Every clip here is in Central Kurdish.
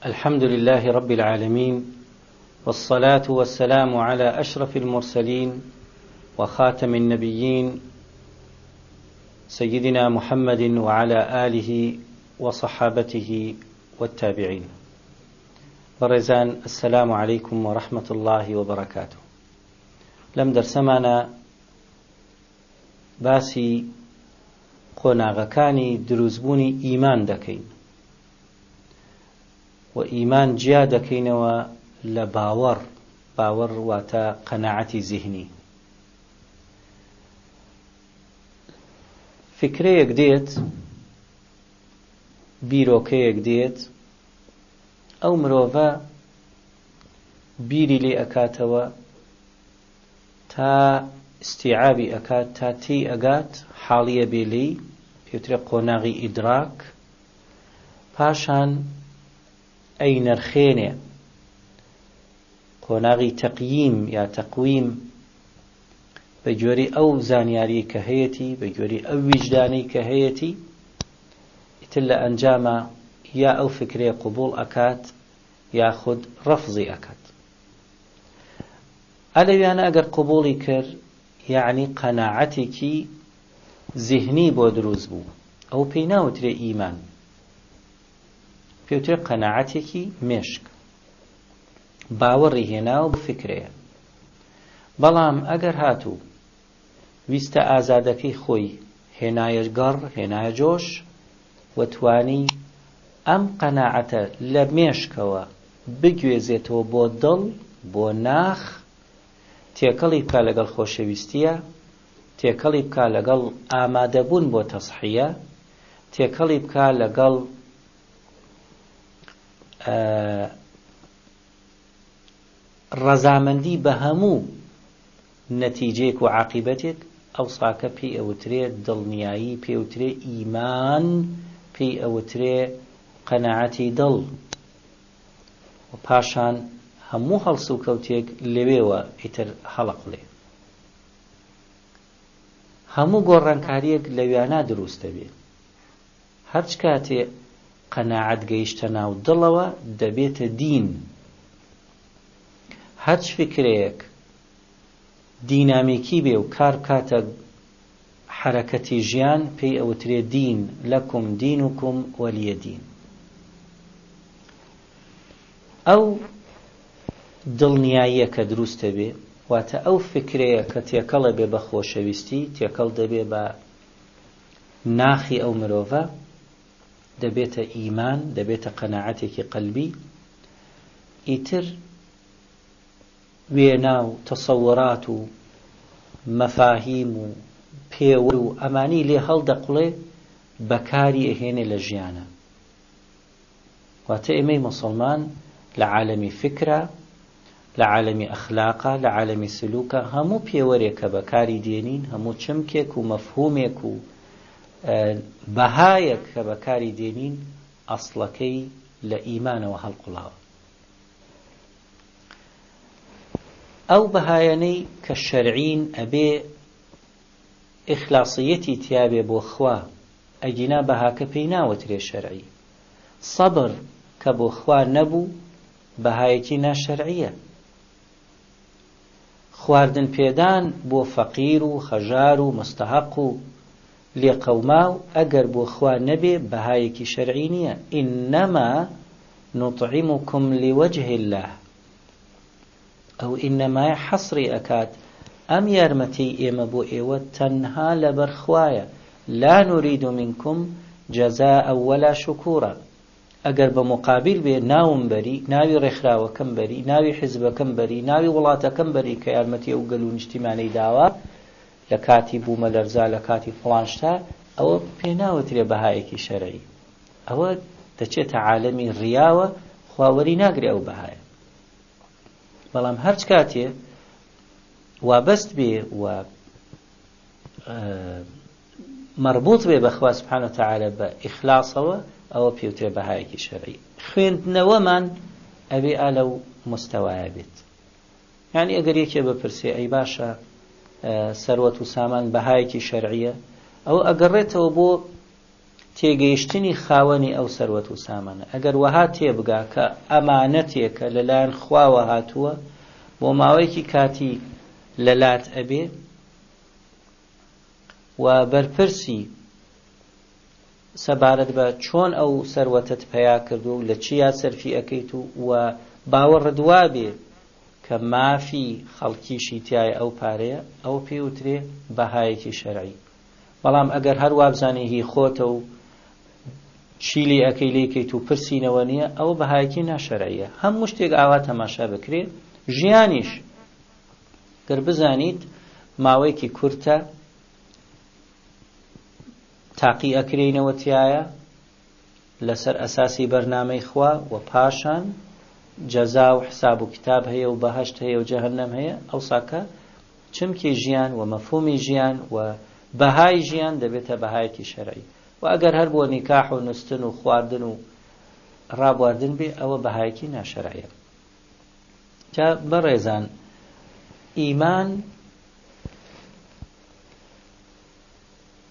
الحمد لله رب العالمين، والصلاة والسلام على أشرف المرسلين وخاتم النبيين سيدنا محمد وعلى آله وصحابته والتابعين. برزان، السلام عليكم ورحمة الله وبركاته. لم درسمانا باسی قۆناغەکانی دروستبوونی ئیمان دەکەین و ئیمان جیا دەکەینەوە لە باوەڕ واتە قەناعەتی زیهنی. فکرەیەک دێت، بیرۆکەیەک دێت، ئەو مرۆڤە بیری لێ ئەکاتەوە تا استیعابی ئەکات، تا تی ئەگات، حاڵیە بێلەی پێوترێ قۆناغی ئیدراک، پاشان ئەی نرخێنێ قۆناغی تەقییم یا تەقویم بە گوێرەی ئەو زانیاری کە هەیەی، بە گوێرەی ئەو ویجدانەی کە هەیەی، ئیتر لە ئەنجامە یا ئەو فکرێ قبوڵ ئەکات یا خود ڕەفزی ئەکات. ئەلەویانە ئەگەر قبوڵی کرد یعنی قەناعەتێکی زیهنی بۆ دروست بوو، ئەو پێی ناوترێ ئیمان، پێوترێ قەناعەتێکی مێشک، باوەڕی هێناوە بە فکرەیە. بەڵام ئەگەر هاتوو ویستە ئازادەکەی خۆی هێنایە گەڕ، هێنایە جۆش، و توانی ئەم قەناعەتە لە مێشکەوە بگوێزێتەوە بۆ دڵ، بۆ ناخ، تێکەڵی بکا لەگەڵ خۆشەویستیە، تێکەڵی بکا لەگەڵ ئامادەبوون بۆ تەسحیە، تێکەڵی بکا لەگەڵ ڕەزامەندی بە هەموو نەتیجەیەک و عاقیبەتێک، ئەو ساکە پێی ئەوترێ دڵنیایی، پێی ئەوترێ ئیمان، پێی ئەوترێ قەناعەتی دڵ. و پاشان هەموو هەڵس و کەوتێک لەوێوە ئیتر هەڵەقڵێ، هەموو گۆڕانکاریەک لەویانە دروست دەبێت. هەرچ کاتێ قەناعەت گەیشتە ناو دڵەوە دەبێتە دین. هەرچ فکرەیەک دینامیکی بێ و کار بکاتە حرەکەتی ژیان پێی ئەوترێ دین، لەکم دینوکم وەلیە دین. ئەو دڵنیاییە کە دروستە بێ، واتە ئەو فکرەیە کە تێکەڵە بێ بە خۆشەویستی، تێکەڵ دەبێ بە ناخی ئەو مرۆڤە، دەبێتە ئیمان، دەبێتە قەناعەتێکی قەلبی. ئیتر وێنا و تەسەوڕات و مەفاهیم و پێوە و ئەمانی لێ هەڵدەقڵێ بەکاری ئەهێنێ لە ژیانە. واتە ئێمەی مۆسڵمان لە عالەمی فکرە، لە عالەمی ئەخلاقە، لە عالەمی سلوکە، هەموو پێوەرێک کە بەکاری دێنین، هەموو چمکێک و مەفهومێک و بەهایەک کە بەکاری دێنین، ئەسڵەکەی لە ئیمانەوە هەڵقوڵاوە. ئەو بەهایەنەی کە شەرعین ئەبێ ئیخلاسیەتی تیابێ بۆ خوا، ئەگینا بەهاکە پێی ناوەترێ شەرعی. سەبر کە بۆ خوا نەبوو بەهایەکی ناشەرعیە. خواردن پێدان بۆ فەقیر و خەژار و مستەحەق و لێقەوماو ئەگەر بۆ خوا نەبێ بەهایەکی شەرعی نییە. ئینەما نوطعیمکم لوجه الله. ئەو ئینەمای حەسری ئەکات ئەم یارمەتی ئێمە بۆ ئێوە تەنها لەبەر خوایە، لا نورید منکم جەزاء ولا شکورا. ئەگەر بە مقابل بێ ناوم بەری، ناوی ڕێکخراوەکەم بەری، ناوی حیزبەکەم بەری، ناوی وڵاتەکەم بەری کە یارمەتی ئەو گەل و نیشتیمانەی داوە لە کاتی بوومە لەرزا، لە کاتی فڵان شتا، ئەوە پێ ناوەترێ بەهایەکی شەرعی. ئەوە دەچێتە عالەمی ڕیاوە خواوەری ناگرێ ئەو بەهایە. بەڵام هەرچ کاتێ وابەست بێ و مربوط بێ بەخوا سبحانه وتعالى بە ئیخلاسەوە ئەوە پێوترێ بەهایەکی شەرعی. خوێندنەوەمان ئەبێ ئالەو مستەوایە بێت. یعنی ئەگەر یەکێ بپرسێ ئەی باشە سەروەت و سامان بەهایەکی شەرعیە، ئەو ئەگەڕێتەوە بۆ تێگەیشتنی خاوەنی ئەو سەروەت و سامانە. ئەگەر وەها تێبگا کە ئەمانەتێکە لەلایەن خواوە هاتووە بۆ ماوەیەکی کاتی لەلات ئەبێ و بەرپرسی سەبارەت بە چۆن ئەو سەروەتت پەیا کردو و لە چیا سەرفی ئەەکەیت و باوەڕت وا بێ کە مافی خەڵکیشی تایە ئەو پارەیە، ئەو پێوترێ بەهایەکی شەرعی. بەڵام ئەگەر هەر وابزانێ هی خۆتە و چیلی ئەەکەی لێکەیت و پرسینەوە نییە، ئەوە بەهایەکی ناشەرعیە. هەموو شتێک ئاوا تەماشا بکرێ. ژیانیش گەر بزانیت ماوەیەکی کورتە تاقی ئەکرێنەوە تایە لەسەر ئەساسی بەرنامەی خوا و پاشان جەزا و حساب و کتاب هەیە و بەهەشت هەیە و جەهەنەم هەیە، ئەو ساکە چمکی ژیان و مەفهومی ژیان و بەهای ژیان دەبێتە بەهایەکی شەرعی. و ئەگەر هەر بۆ نیکاح و نوستن و خواردن و ڕابواردن بێ، ئەوە بەهایەکی ناشەرعیە. جا بەڕێزان، ئیمان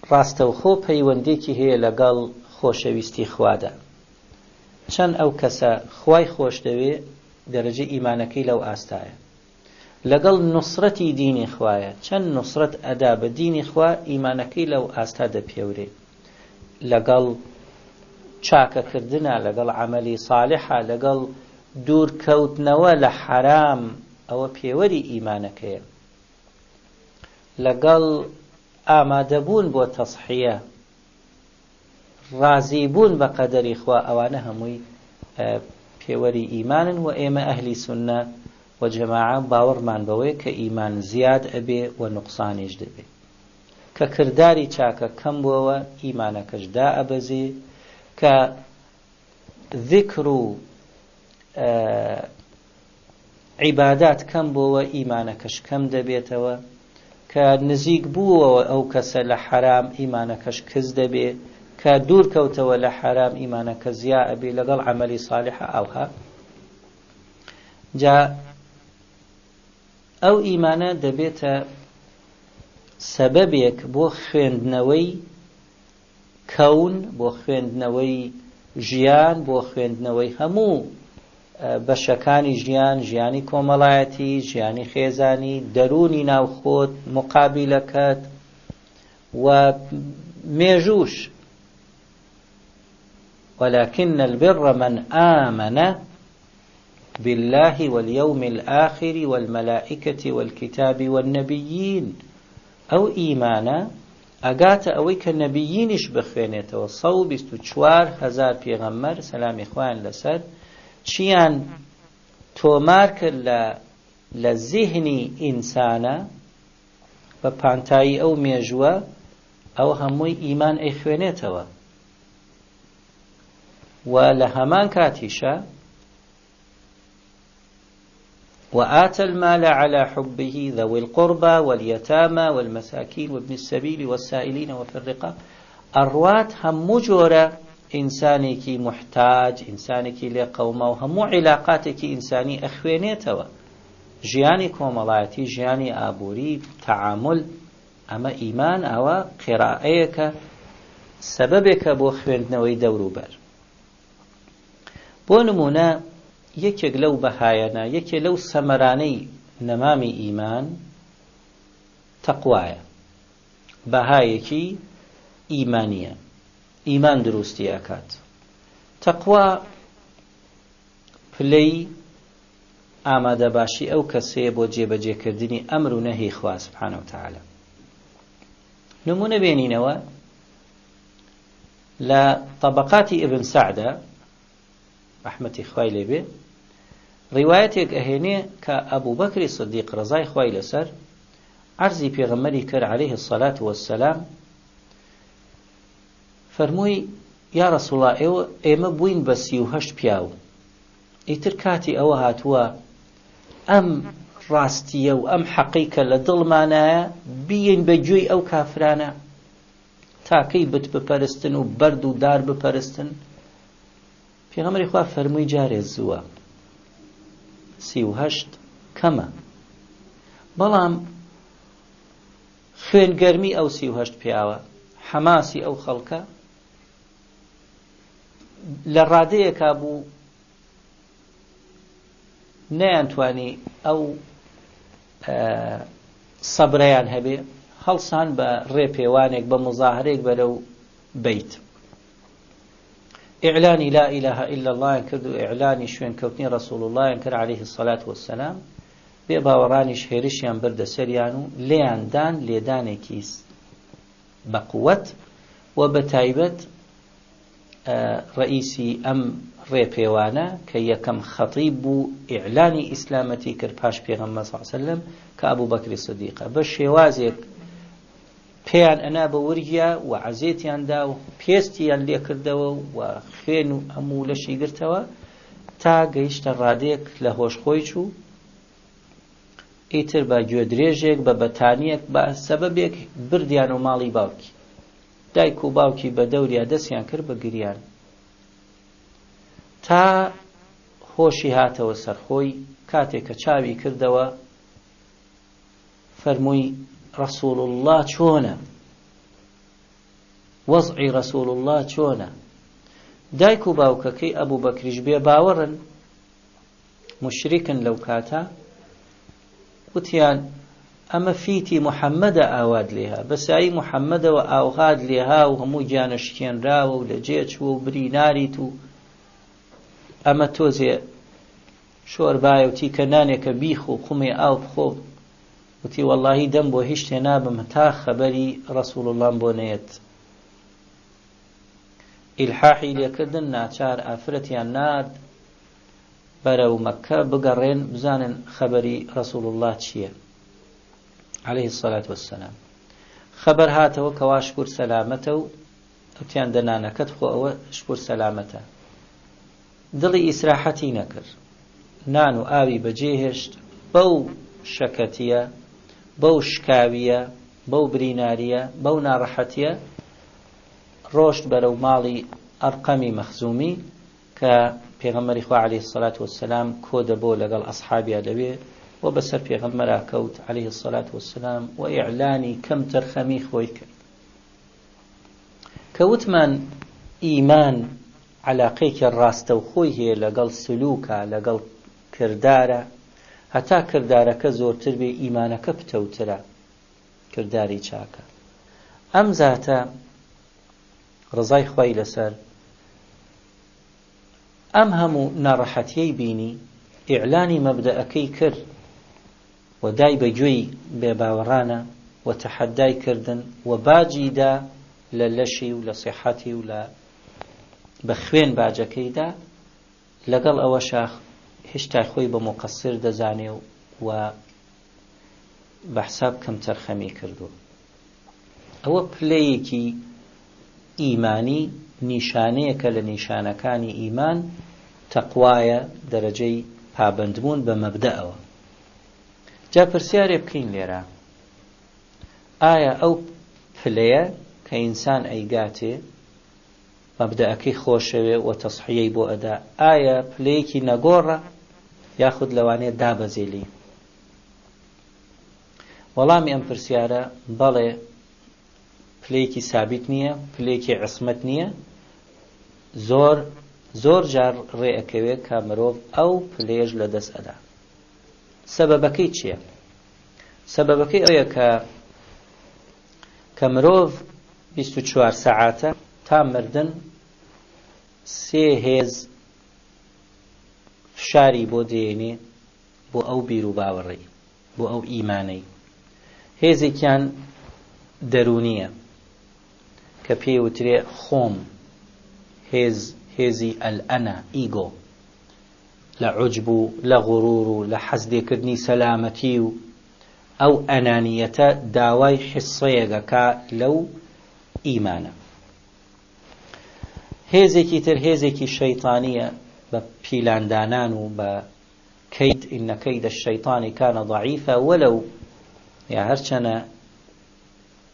ڕاستەوخۆ پەیوەندێکی هەیە لەگەڵ خۆشەویستی خوادا. چەند ئەو کەسە خوای خۆش دەوێ دەرەجە ئیمانەکەی لەو ئاستایە. لەگەڵ نوسرەتی دینی خوایە، چەند نوسرەت ئەدا بە دینی خوا ئیمانەکەی لەو ئاستا دەپێورێ. لەگەڵ چاکەکردنە، لەگەڵ عەمەلی ساڵحە، لەگەڵ دوورکەوتنەوە لە حەرام، ئەوە پێوەری ئیمانەکەیە. لەگەڵ ئامادەبوون بۆ تەصحیە، ڕازیبوون بە قەدەری خوا، ئەوانە هەمووی پێوەری ئیمانن. و ئێمە ئەهلی سونە و جەماعە باوەڕمان بەوەیە کە ئیمان زیاد ئەبێ و نوقسانیش دەبێ، کە کردداری چاکە کەم بووەوە ئیمانەکەش دا ئەبەزێ، کە ذیکر و عیبادات کەم بووەوە ئیمانەکەش کەم دەبێتەوە، کە نزیک بووەوە ئەو کەسە لە حەرام ئیمانەکەش کەس دەبێ، کە دوور کەوتەوە لە حەرام ئیمانەکە زیا ئەبێ لەگەڵ عەمەلی ساڵحە ئەوها. جا ئەو ئیمانە دەبێتە سەبەبێک بۆ خوێندنەوەی کەون، بۆ خوێندنەوەی ژیان، بۆ خوێندنەوەی هەموو بەشەکانی ژیان، ژیانی کۆمەڵایەتی، ژیانی خێزانی، دەرونی ناوخۆت، مقابلەکەت و مێژوش. ولكن البر من آمن بالله واليوم الآخر والملائكة والكتاب والنبيين. أو إيمانا أقات أويك النبيينش بخوينيته 124,000 پیغمبر سلام إخوان لسر چیان تۆمار کرد لە زیهنی ئینسانە بە پانتایی ئەو مێژووە، ئەو هەمووی ئیمان ئەی خوێنێتەوە. و لە هەمان کاتیشە وآتى المال على حبه ذوي القربى واليتامى والمساكين وابن السبيل والسائلين وفي الرقاب. ئەڕوات هەموو جۆرە ئینسانێکی محتاج، ئینسانێکی لێ قەومە و هەموو عیلاقاتێکی ئینسانی ئەخوێنێتەوە. ژیانی کۆمەڵایەتی، ژیانی ئابووری، تەعامل. ئەمە ئیمان ئەوە قیرائەیەکە، سەبەبێکە بۆ خوێندنەوەی دەوروبەر. بۆ نمونە یەکێک لەو بەهایەنە، یەکێ لەو سەمەرانەی نەمامی ئیمان تەقوایە، بەهایەکی ئیمانیە. ئیمان دروستی ئەکات. تەقوا پلەی ئامادەباشی ئەو کەسەیە بۆ جێبەجێکردنی ئەمر و نەهی خوا سبحانه وتعالى. نمونە بێنینەوە لە طبقاتی ابن سعدە رحمەتی خوای لێبێ، ڕیوایەتێک ئەهێنێ کە ئەبوو بەکری صدیق ڕەزای خوای لەسەر عەرزی پێغەمبەری کرد عەلەیه الصەلاة وەسسەلام، فەرمووی یا رسول الله ئێمە بووین بە 38 پیاو ئیتر کاتی ئەوە هاتووە ئەم ڕاستیە و ئەم حەقیقە لە دڵمانایە بیین بە گوێی ئەو کافرانە تاکەی بت بپەرستن و بەرد و دار بپەرستن. پێغەمبەری خوا فەرمووی جارێ زووە 38 کەمە، بەڵام خوێنگەرمی ئەو 38 پیاوە حەماسی ئەو خەڵکە لە ڕادەیەکا بوو نەیانتوانی ئەو سەبرەیان هەبێ هەڵسان بە ڕێپێوانێک بە مزاهرێک بەرەو بیت ئیعلانی لا ئیلاهە ئیلا اللهیان کرد و ئیعلانی شوێنکەوتنی ڕەسوڵ اللهیان کرد عەلەیهی السەلات وەسسەلام. بێ باوەڕانیش هێرشیان بردە سەریان و لێیاندان لێدانێکی بە قووەت و بە تایبەت ڕئیسی ئەم ڕێپێوانە کە یەکەم خەتیب بوو ئیعلانی ئیسلامەتی کرد پاش پێغەمبەر صلی الله علیه وسلم کە ئەبوو بەکری سیدیقە بە شێوازێک پێیان ئەنا بە ورگیا و عەزێتیاندا و پێستیان لێ کردەوە و خوێن و هەموو لەشی گرتەوە تا گەیشتە ڕادەیەک لە هۆشخۆی چوو. ئیتر بە گوێ درێژێک بە بەتانیەک بە سەبەبێک بردیان و ماڵی باوکی دایک و باوکی بە دەوریا دەستیان کرد بە گریان تا هۆشی هاتەوە سەرخۆی. کاتێک کە چاوی کردەوە فەرمووی ڕەسوڵ الله چۆنە، وەزعی ڕەسوڵ الله چۆنە. دایک و باوکەکەی ئەبوو بەکریش بێ باوەڕن مشریکن لەو کاتە وتیان ئەمە فیتی محەممەدە ئاواد لێها بەسایی محەممەدەوە ئاوهاد لێها و هەموو گیانەشکێنراوە و لە جێچوە و بریناریت و ئەمە تۆزێ شۆربایە وتی کە نانێکە بیخ و قومێ ئاو بخۆ وتی وەڵڵاهی دەم بۆ هیچ شتێ نابم تا خەبەری ڕەسوڵ اللهم بۆ نێت. ئیلحاحی لێکردن ناچار ئافرەتیان نارد بەرەو مەککە بگەڕێن بزانن خەبەری ڕەسوڵ الله چییە عەلەیهی السەلات وەسسەلام. خەبەر هاتەوە کەوا شکور سەلامەتە و وتیان دەنانەکەت خۆ ئەوە شکور سەلامەتە. دڵی ئیسراحەتی نەکرد، نان و ئاوی بەجێهێشت بەو شەکەتیە بەو شکاویە بەو بریناریە بەو ناڕەحەتیە ڕۆشت بەرەو ماڵی ئەرقەمی مەخزومی کە پێغەمبەری خوا عەلەیهی السەلات وەسسەلام کۆ دەبۆ لەگەڵ ئەسحابیا دەوێ و بەسەر پێغەمبەرا کەوت عەلەیهی السەلات وەسسەلام و ئیعلانی کەم تەرخەمی خۆی کرد کە وتمان ئیمان عەلاقەیەکی ڕاستەوخۆی هەیە لەگەڵ سلووکە لەگەڵ کردارە هەتا کردارەکە زۆرتر بێ ئیمانەکە پتەوترە کرداری چاکە. ئەم زاتە ڕزای خوای لەسەر ئەم هەموو ناڕەحەتیەی بینی ئیعلانی مەبدەئەکەی کرد و دای بەگوێی بێباوەڕانە و تەحەدای کردن و باجیدا لە لەشی و لە سیحەتی و لە بە خوێن باجەکەیدا لەگەڵ ئەوە شاخ هێشتا خۆی بە مقەسر دەزانێ و بە حساب کەم تەرخەمی کردو. ئەوە پلەیەکی ئیمانی نیشانەیەکە لە نیشانەکانی ئیمان تەقوایە دەرەجەی پابەندبوون بە مەبدەئەوە. جا پرسیارێ بکەین لێرە ئایا ئەو پلەیە کە ئینسان ئەیگاتێ مەبدەئەکەی خۆشەوێ و تەصحیەی بۆ ئەدا ئایا پلەیەکی نەگۆڕە یاخود لەوانەیە دابەزێلی؟ وەڵامی ئەم پرسیارە بەڵێ پلەیەکی سابیت نییە، پلەیەکی عسمەت نییە، زۆر جار ڕێئەکەوێت کە مرۆڤ ئەو پلەیەش لە دەست ئەدا. سەبەبەکەی چییە؟ سەبەبەکەی ئەوەیە کە مرۆڤ 24 سەعاتە تا مردن 3 هێز فشاری بۆ دێنێ بۆ ئەو بیر و باوەڕی بۆ ئەو ئیمانەی. هێزێکیان دەرونیە کە پێی وترێ خۆم، هێزی ئەلئەنە ئیگۆ، لە عوجب و لە غوڕور و لە حەزدێکردنی سەلامەتی و ئەو ئەنانیەتە داوای حسەیەگەکە لەو ئیمانە. هێزێکی تر هێزێکی شەیطانیە بە پیلاندانان و بە کەید ئینە کەید الشەیطانی کانە ضەعیفە وەلەو یا هەرچەنە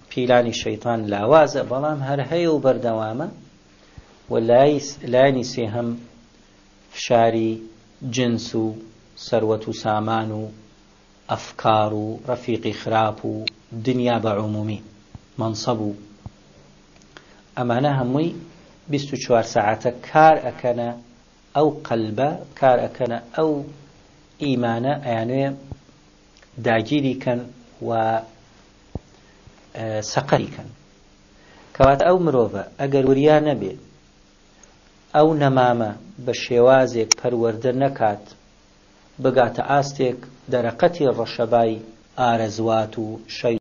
پیلانی شەیطان لاوازە بەڵام هەر هەیە و بەردەوامە. و لایانی سێهەم فشاری جنس و سەروەت و سامان و ئەفکار و ڕەفیقی خراپ و دنیا بە عمومی منصب و ئەمانە هەمووی 24 ساعەتە کار ئەکەنە ئەو قەلبە، کار ئەکەنە ئەو ئیمانە، ئەیانوێ داگیری کەن و سەقەری کەن. کەواتە ئەو مرۆڤە ئەگەر وریا نەبێ ئەو نەمامە بە شێوازێک پەروەردە نەکات بگاتە ئاستێک دەرەقەتی ڕەشەبای ئارەزوات و شەی